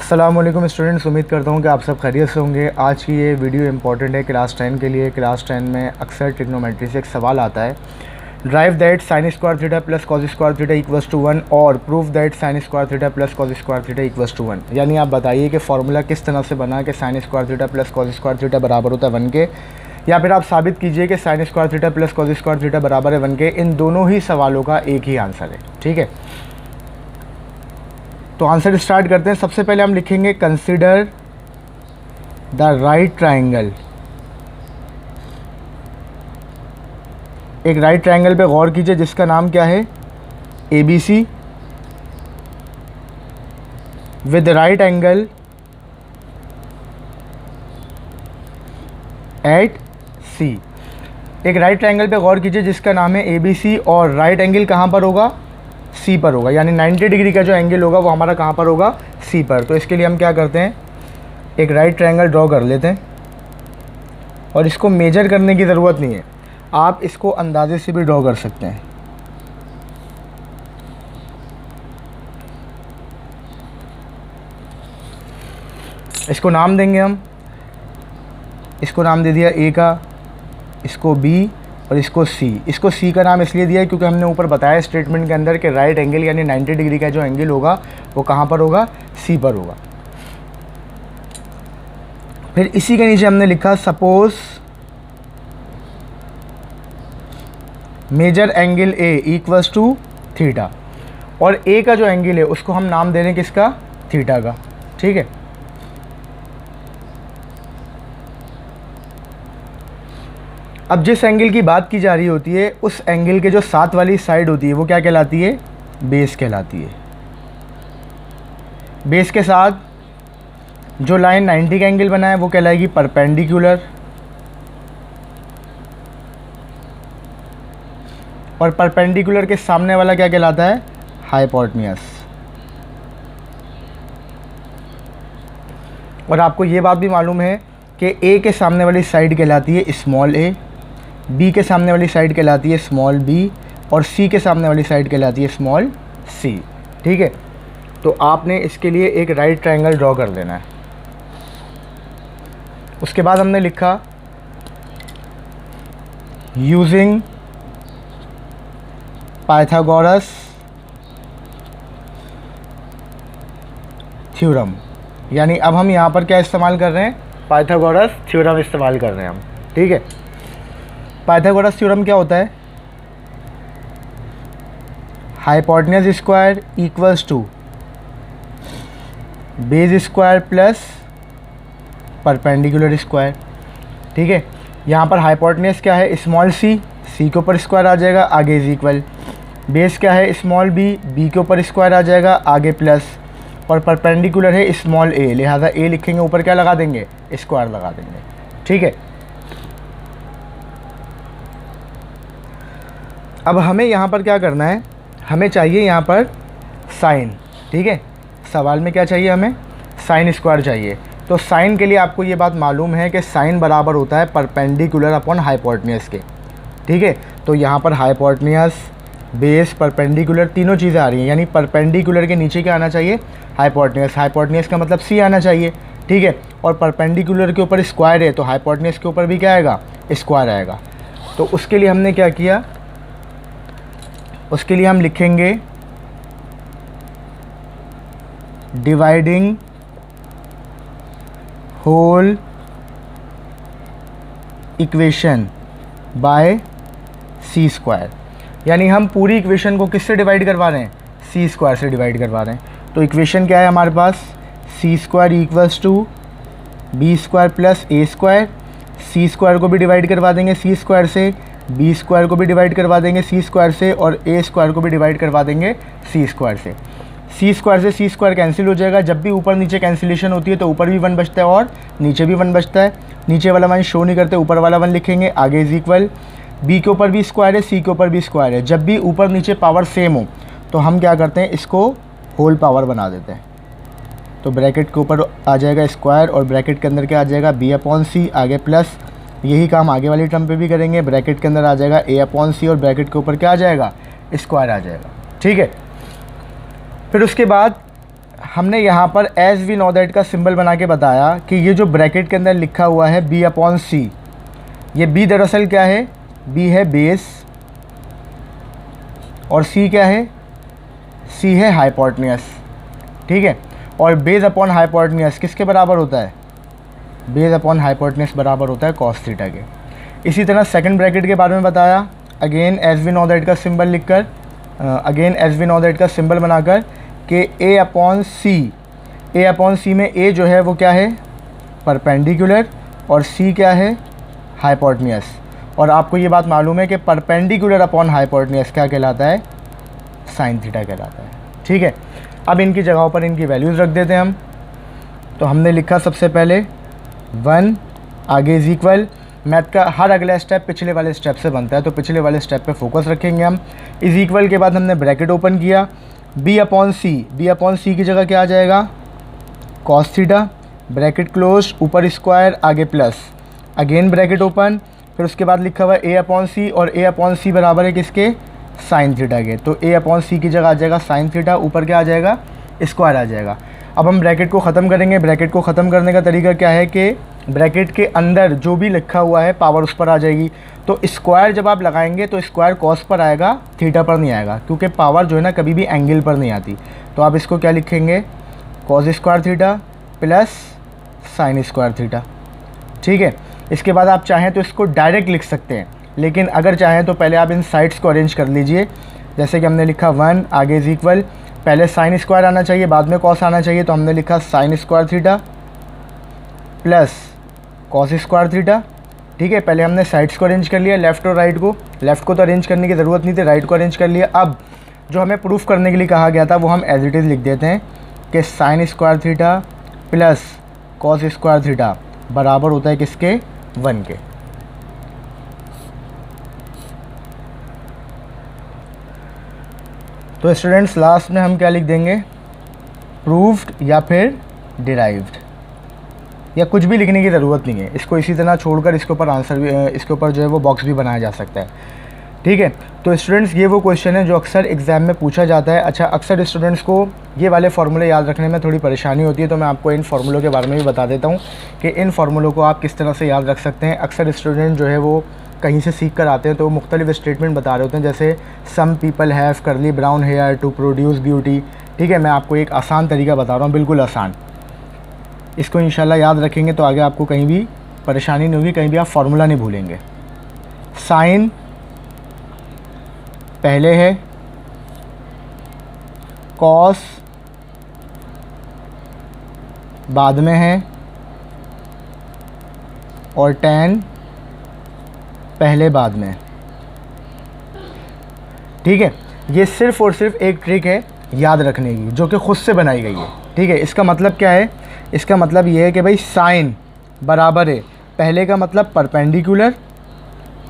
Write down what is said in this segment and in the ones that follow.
अस्सलामुअलैकुम स्टूडेंट्स, उम्मीद करता हूँ कि आप सब खैरियत से होंगे। आज की ये वीडियो इंपॉर्टेंट है क्लास 10 के लिए। क्लास 10 में अक्सर ट्रिग्नोमेट्री से एक सवाल आता है, derive that sine square theta plus cos square theta equals to 1 और prove that sine square theta plus cos square theta equals to 1। यानी आप बताइए कि फार्मूला किस तरह से बना कि sign square theta plus cos square theta बराबर होता है 1 के, या फिर आप साबित कीजिए कि sign square theta plus cos square theta बराबर है 1 के। इन दोनों ही सवालों का एक ही आंसर है, ठीक है। तो आंसर स्टार्ट करते हैं। सबसे पहले हम लिखेंगे कंसीडर द राइट ट्राइंगल। एक राइट ट्राइंगल पे गौर कीजिए जिसका नाम क्या है, ABC, with right angle at C। एक राइट ट्राइंगल पे गौर कीजिए जिसका नाम है ABC और राइट एंगल कहाँ पर होगा, C पर होगा। यानी 90 डिग्री का जो एंगल होगा वो हमारा कहाँ पर होगा, C पर। तो इसके लिए हम क्या करते हैं, एक राइट ट्रायंगल ड्रॉ कर लेते हैं और इसको मेजर करने की ज़रूरत नहीं है, आप इसको अंदाजे से भी ड्रॉ कर सकते हैं। इसको नाम देंगे हम, इसको नाम दे दिया A का, इसको B और इसको C। इसको C का नाम इसलिए दिया है क्योंकि हमने ऊपर बताया स्टेटमेंट के अंदर कि राइट एंगल यानी 90 डिग्री का जो एंगल होगा वो कहाँ पर होगा, C पर होगा। फिर इसी के नीचे हमने लिखा suppose measure angle A equals to theta, और A का जो एंगल है उसको हम नाम दे रहे हैं किसका, थीटा का, ठीक है। अब जिस एंगल की बात की जा रही होती है उस एंगल के जो साथ वाली साइड होती है वो क्या कहलाती है, बेस कहलाती है। बेस के साथ जो लाइन 90 का एंगल बना है वो कहलाएगी परपेंडिकुलर, और परपेंडिकुलर के सामने वाला क्या कहलाता है, हाइपोटेन्यूज। और आपको ये बात भी मालूम है कि A के सामने वाली साइड कहलाती है स्मॉल a, B के सामने वाली साइड कहलाती है स्मॉल b और C के सामने वाली साइड कहलाती है स्मॉल c, ठीक है। तो आपने इसके लिए एक राइट ट्रायंगल ड्रॉ कर लेना है। उसके बाद हमने लिखा यूजिंग पाइथागोरस थ्योरम। यानी अब हम यहाँ पर क्या इस्तेमाल कर रहे हैं, पाइथागोरस थ्योरम इस्तेमाल कर रहे हैं हम, ठीक है। पाइथागोरस थ्योरम क्या होता है, hypotenuse square equals to base square plus perpendicular square, ठीक है। यहाँ पर हाइपोटेन्यूज क्या है, स्मॉल c, c के ऊपर स्क्वायर आ जाएगा, आगे इज इक्वल। बेस क्या है, स्मॉल b, b के ऊपर स्क्वायर आ जाएगा, आगे प्लस, और परपेंडिकुलर है स्मॉल a, लिहाजा a लिखेंगे, ऊपर क्या लगा देंगे, स्क्वायर लगा देंगे, ठीक है। अब हमें यहाँ पर क्या करना है, हमें चाहिए यहाँ पर साइन, ठीक है। सवाल में क्या चाहिए, हमें साइन स्क्वायर चाहिए। तो साइन के लिए आपको ये बात मालूम है कि साइन बराबर होता है परपेंडिकुलर अपॉन हाइपोटेन्यूज के, ठीक है। तो यहाँ पर हाइपोटेन्यूज, बेस, परपेंडिकुलर तीनों चीज़ें आ रही हैं, यानी परपेंडिकुलर के नीचे क्या आना चाहिए, हाइपोटेन्यूज। हाइपोटेन्यूज का मतलब C आना चाहिए, ठीक है। और परपेंडिकुलर के ऊपर स्क्वायर है तो हाइपोटेन्यूज के ऊपर भी क्या आएगा, स्क्वायर आएगा। तो उसके लिए हमने क्या किया, उसके लिए हम लिखेंगे dividing whole equation by C square. यानी हम पूरी इक्वेशन को किससे डिवाइड करवा रहे हैं, C स्क्वायर से डिवाइड करवा रहे हैं। तो इक्वेशन क्या है हमारे पास, C square equals to B square plus A square. C square को भी डिवाइड करवा देंगे C स्क्वायर से, B स्क्वायर को भी डिवाइड करवा देंगे C स्क्वायर से, और A स्क्वायर को भी डिवाइड करवा देंगे C स्क्वायर से। C स्क्वायर से C स्क्वायर कैंसिल हो जाएगा। जब भी ऊपर नीचे कैंसिलेशन होती है तो ऊपर भी 1 बचता है और नीचे भी 1 बचता है। नीचे वाला 1 शो नहीं करते, ऊपर वाला 1 लिखेंगे, आगे इज इक्वल। B के ऊपर भी स्क्वायर है, C के ऊपर भी स्क्वायर है। जब भी ऊपर नीचे पावर सेम हो तो हम क्या करते हैं, इसको होल पावर बना देते हैं। तो ब्रैकेट के ऊपर आ जाएगा स्क्वायर और ब्रैकेट के अंदर क्या आ जाएगा, B/C, आगे प्लस। यही काम आगे वाली टर्म पे भी करेंगे, ब्रैकेट के अंदर आ जाएगा A/C और ब्रैकेट के ऊपर क्या आ जाएगा, स्क्वायर आ जाएगा, ठीक है। फिर उसके बाद हमने यहाँ पर एज वी नो दैट का सिंबल बना के बताया कि ये जो ब्रैकेट के अंदर लिखा हुआ है b अपॉन सी, ये b दरअसल क्या है, b है बेस और c क्या है, c है हाइपोटेन्यूस। ठीक है, और बेस अपॉन हाइपोटेन्यूस किसके बराबर होता है, बेस अपॉन हाइपोटेन्यूस बराबर होता है कॉस थीटा के। इसी तरह सेकंड ब्रैकेट के बारे में बताया, again as we know that का सिंबल लिखकर, again as we know that का सिंबल बनाकर कि a अपॉन सी में a जो है वो क्या है, परपेंडिकुलर, और c क्या है, हाइपोटेन्यूस। और आपको ये बात मालूम है कि परपेंडिकुलर अपॉन हाइपोटेन्यूस क्या कहलाता है, साइन थीटा कहलाता है। ठीक है, अब इनकी जगहों पर इनकी वैल्यूज़ रख देते हैं हम। तो हमने लिखा सबसे पहले 1, आगे इज इक्वल, मैथ का हर अगला स्टेप पिछले वाले स्टेप से बनता है, तो पिछले वाले स्टेप पे फोकस रखेंगे हम। इज इक्वल के बाद हमने ब्रैकेट ओपन किया, b अपॉन सी की जगह क्या आ जाएगा, कॉस थीटा, ब्रैकेट क्लोज, ऊपर स्क्वायर, आगे प्लस, अगेन ब्रैकेट ओपन, फिर उसके बाद लिखा हुआ है a अपॉन सी, और a अपॉन सी बराबर है किसके, साइन थीटा के। तो a अपॉन सी की जगह आ जाएगा साइन थीटा, ऊपर क्या आ जाएगा, स्क्वायर आ जाएगा। अब हम ब्रैकेट को ख़त्म करेंगे। ब्रैकेट को ख़त्म करने का तरीका क्या है कि ब्रैकेट के अंदर जो भी लिखा हुआ है पावर उस पर आ जाएगी। तो स्क्वायर जब आप लगाएंगे तो स्क्वायर कॉस पर आएगा, थीटा पर नहीं आएगा, क्योंकि पावर जो है ना कभी भी एंगल पर नहीं आती। तो आप इसको क्या लिखेंगे, cos square theta plus sign square theta. ठीक है, इसके बाद आप चाहें तो इसको डायरेक्ट लिख सकते हैं, लेकिन अगर चाहें तो पहले आप इन साइड्स को अरेंज कर लीजिए। जैसे कि हमने लिखा 1, आगे इज इक्वल, पहले साइन स्क्वायर आना चाहिए, बाद में कॉस आना चाहिए, तो हमने लिखा sign square theta plus cos square theta. ठीक है, पहले हमने साइड्स को अरेंज कर लिया, लेफ़्ट और राइट को। लेफ़्ट को तो अरेंज करने की ज़रूरत नहीं थी, राइट को अरेंज कर लिया। अब जो हमें प्रूफ करने के लिए कहा गया था वो हम एज इट इज़ लिख देते हैं कि sign square theta plus cos square theta बराबर होता है किसके, 1 के। तो स्टूडेंट्स लास्ट में हम क्या लिख देंगे, प्रूव्ड या फिर डिराइव्ड, या कुछ भी लिखने की ज़रूरत नहीं है। इसको इसी तरह छोड़कर इसके ऊपर आंसर भी, इसके ऊपर जो है वो बॉक्स भी बनाया जा सकता है। ठीक है, तो स्टूडेंट्स ये वो क्वेश्चन है जो अक्सर एग्ज़ाम में पूछा जाता है। अच्छा, अक्सर स्टूडेंट्स को ये वाले फार्मूले याद रखने में थोड़ी परेशानी होती है, तो मैं आपको इन फार्मूलों के बारे में भी बता देता हूँ कि इन फार्मूलों को आप किस तरह से याद रख सकते हैं। अक्सर स्टूडेंट जो है वो कहीं से सीख कर आते हैं तो वो मुख्तलिफ स्टेटमेंट बता रहे होते हैं, जैसे some people have curly brown hair to produce beauty. ठीक है, मैं आपको एक आसान तरीका बता रहा हूँ, बिल्कुल आसान। इसको इंशाल्लाह याद रखेंगे तो आगे आपको कहीं भी परेशानी नहीं होगी, कहीं भी आप फार्मूला नहीं भूलेंगे। साइन पहले है, कॉस बाद में है, और टैन पहले बाद में। ठीक है, ये सिर्फ़ और सिर्फ एक ट्रिक है याद रखने की जो कि ख़ुद से बनाई गई है। ठीक है, इसका मतलब क्या है, इसका मतलब ये है कि भाई साइन बराबर है, पहले का मतलब परपेंडिकुलर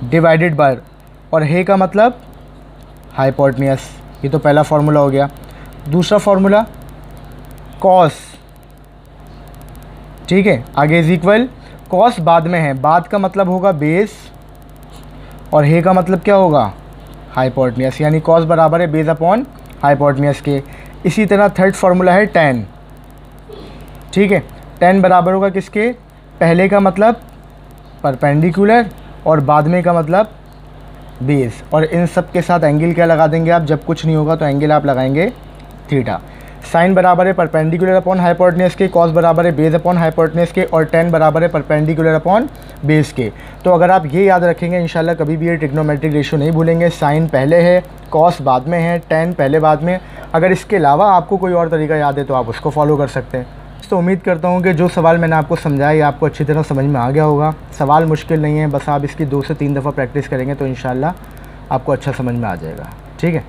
डिवाइडेड बाय, और है का मतलब हाइपोटेन्यूस। ये तो पहला फार्मूला हो गया। दूसरा फार्मूला कॉस, ठीक है, आगे इज इक्वल, कॉस बाद में है, बाद का मतलब होगा बेस, और है का मतलब क्या होगा, हाइपोटेन्यूस, यानी कॉस बराबर है बेस अपॉन हाइपोटेन्यूस के। इसी तरह थर्ड फार्मूला है टैन। ठीक है, टैन बराबर होगा किसके, पहले का मतलब परपेंडिकुलर और बाद में का मतलब बेस, और इन सब के साथ एंगल क्या लगा देंगे आप, जब कुछ नहीं होगा तो एंगल आप लगाएंगे थीटा। साइन बराबर है परपेंडिकुलर अपॉन हाइपोटेन्यूस के, कॉस बराबर है बेस अपॉन हाइपोटेन्यूस के, और टैन बराबर है परपेंडिकुलर अपॉन बेस के। तो अगर आप ये याद रखेंगे इंशाल्लाह कभी भी ये ट्रिग्नोमेट्रिक रेशियो नहीं भूलेंगे। साइन पहले है, कॉस बाद में है, टैन पहले बाद में। अगर इसके अलावा आपको कोई और तरीका याद है तो आप उसको फॉलो कर सकते हैं। तो उम्मीद करता हूँ कि जो सवाल मैंने आपको समझाया आपको अच्छी तरह समझ में आ गया होगा। सवाल मुश्किल नहीं है, बस आप इसकी 2 से 3 दफ़ा प्रैक्टिस करेंगे तो इंशाल्लाह आपको अच्छा समझ में आ जाएगा। ठीक है।